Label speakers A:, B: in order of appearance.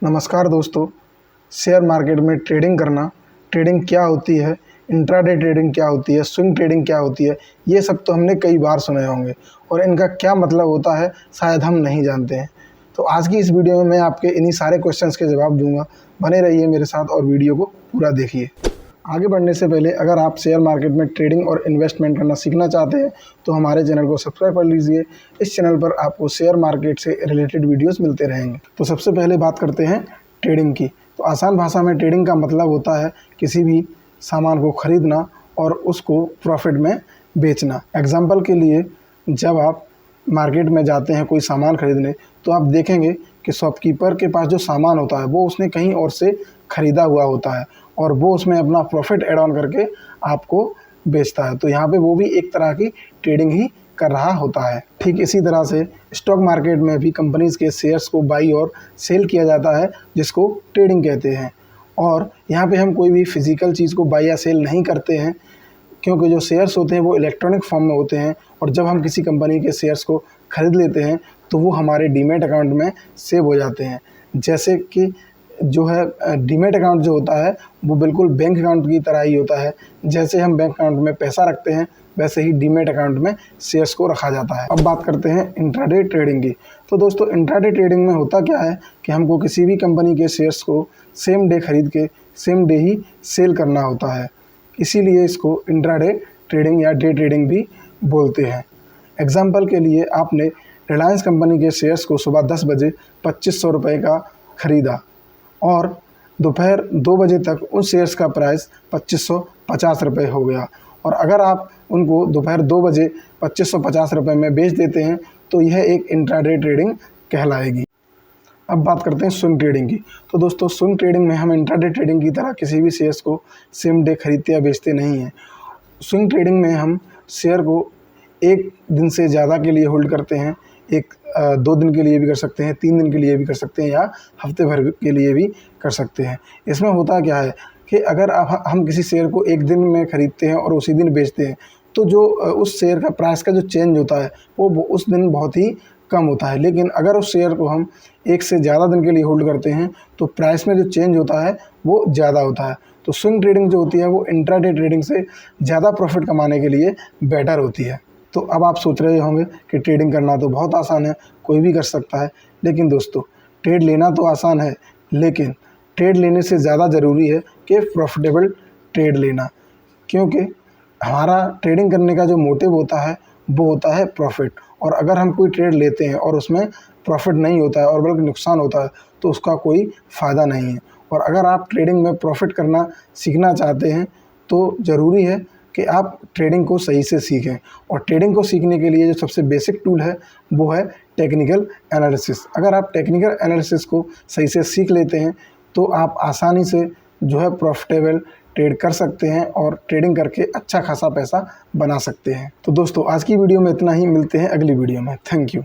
A: नमस्कार दोस्तों, share market में ट्रेडिंग करना, ट्रेडिंग क्या होती है, इंट्राडे ट्रेडिंग क्या होती है, स्विंग ट्रेडिंग क्या होती है, ये सब तो हमने कई बार सुने होंगे और इनका क्या मतलब होता है शायद हम नहीं जानते हैं। तो आज की इस वीडियो में मैं आपके इन्हीं सारे क्वेश्चंस के जवाब दूंगा। बने रहिए मेरे साथ और वीडियो को पूरा देखिए। आगे बढ़ने से पहले अगर आप शेयर मार्केट में ट्रेडिंग और इन्वेस्टमेंट करना सीखना चाहते हैं तो हमारे चैनल को सब्सक्राइब कर लीजिए। इस चैनल पर आपको शेयर मार्केट से रिलेटेड वीडियोस मिलते रहेंगे। तो सबसे पहले बात करते हैं ट्रेडिंग की। तो आसान भाषा में ट्रेडिंग का मतलब होता है किसी भी सामान को खरीदना और उसको प्रॉफिट में बेचना। एग्जाम्पल के लिए, जब आप मार्केट में जाते हैं कोई सामान खरीदने तो आप देखेंगे कि शॉपकीपर के पास जो सामान होता है वो उसने कहीं और से ख़रीदा हुआ होता है और वो उसमें अपना प्रॉफिट ऐड ऑन करके आपको बेचता है। तो यहाँ पे वो भी एक तरह की ट्रेडिंग ही कर रहा होता है। ठीक इसी तरह से स्टॉक मार्केट में भी कंपनीज़ के शेयर्स को बाई और सेल किया जाता है, जिसको ट्रेडिंग कहते हैं। और यहाँ पे हम कोई भी फिज़िकल चीज़ को बाई या सेल नहीं करते हैं, क्योंकि जो शेयर्स होते हैं वो इलेक्ट्रॉनिक फॉर्म में होते हैं और जब हम किसी कंपनी के शेयर्स को ख़रीद लेते हैं तो वो हमारे डीमैट अकाउंट में सेव हो जाते हैं। जैसे कि जो है डीमैट अकाउंट जो होता है वो बिल्कुल बैंक अकाउंट की तरह ही होता है। जैसे हम बैंक अकाउंट में पैसा रखते हैं वैसे ही डीमैट अकाउंट में शेयर्स को रखा जाता है। अब बात करते हैं इंट्राडे ट्रेडिंग की। तो दोस्तों, इंट्राडे ट्रेडिंग में होता क्या है कि हमको किसी भी कंपनी के शेयर्स को सेम डे खरीद के सेम डे ही सेल करना होता है, इसीलिए इसको इंट्राडे ट्रेडिंग या डे ट्रेडिंग भी बोलते हैं। एग्जाम्पल के लिए, आपने रिलायंस कंपनी के शेयर्स को सुबह 10 बजे 2500 रुपये का ख़रीदा और दोपहर 2 बजे तक उन शेयर्स का प्राइस 2550 रुपये हो गया और अगर आप उनको दोपहर 2 बजे 2550 रुपये में बेच देते हैं तो यह एक इंट्राडे ट्रेडिंग कहलाएगी। अब बात करते हैं स्विंग ट्रेडिंग की। तो दोस्तों, स्विंग ट्रेडिंग में हम इंट्राडे ट्रेडिंग की तरह किसी भी शेयर्स को सेम डे खरीदते या बेचते नहीं हैं। स्विंग ट्रेडिंग में हम शेयर को एक दिन से ज़्यादा के लिए होल्ड करते हैं। 2 दिन के लिए भी कर सकते हैं, 3 दिन के लिए भी कर सकते हैं या हफ्ते भर के लिए भी कर सकते हैं। इसमें होता क्या है कि अगर हम किसी शेयर को एक दिन में ख़रीदते हैं और उसी दिन बेचते हैं तो जो उस शेयर का प्राइस का जो चेंज होता है वो उस दिन बहुत ही कम होता है। लेकिन अगर उस शेयर को हम एक से ज़्यादा दिन के लिए होल्ड करते हैं तो प्राइस में जो चेंज होता है वो ज़्यादा होता है। तो स्विंग ट्रेडिंग जो होती है वो इंट्राडे ट्रेडिंग से ज़्यादा प्रॉफिट कमाने के लिए बेटर होती है। तो अब आप सोच रहे होंगे कि ट्रेडिंग करना तो बहुत आसान है, कोई भी कर सकता है। लेकिन दोस्तों, ट्रेड लेना तो आसान है, लेकिन ट्रेड लेने से ज़्यादा ज़रूरी है कि प्रॉफिटेबल ट्रेड लेना, क्योंकि हमारा ट्रेडिंग करने का जो मोटिव होता है वो होता है प्रॉफिट। और अगर हम कोई ट्रेड लेते हैं और उसमें प्रॉफिट नहीं होता है और बल्कि नुकसान होता है तो उसका कोई फ़ायदा नहीं है। और अगर आप ट्रेडिंग में प्रॉफिट करना सीखना चाहते हैं तो ज़रूरी है कि आप ट्रेडिंग को सही से सीखें। और ट्रेडिंग को सीखने के लिए जो सबसे बेसिक टूल है वो है टेक्निकल एनालिसिस। अगर आप टेक्निकल एनालिसिस को सही से सीख लेते हैं तो आप आसानी से जो है प्रॉफिटेबल ट्रेड कर सकते हैं और ट्रेडिंग करके अच्छा खासा पैसा बना सकते हैं। तो दोस्तों, आज की वीडियो में इतना ही। मिलते हैं अगली वीडियो में। Thank you.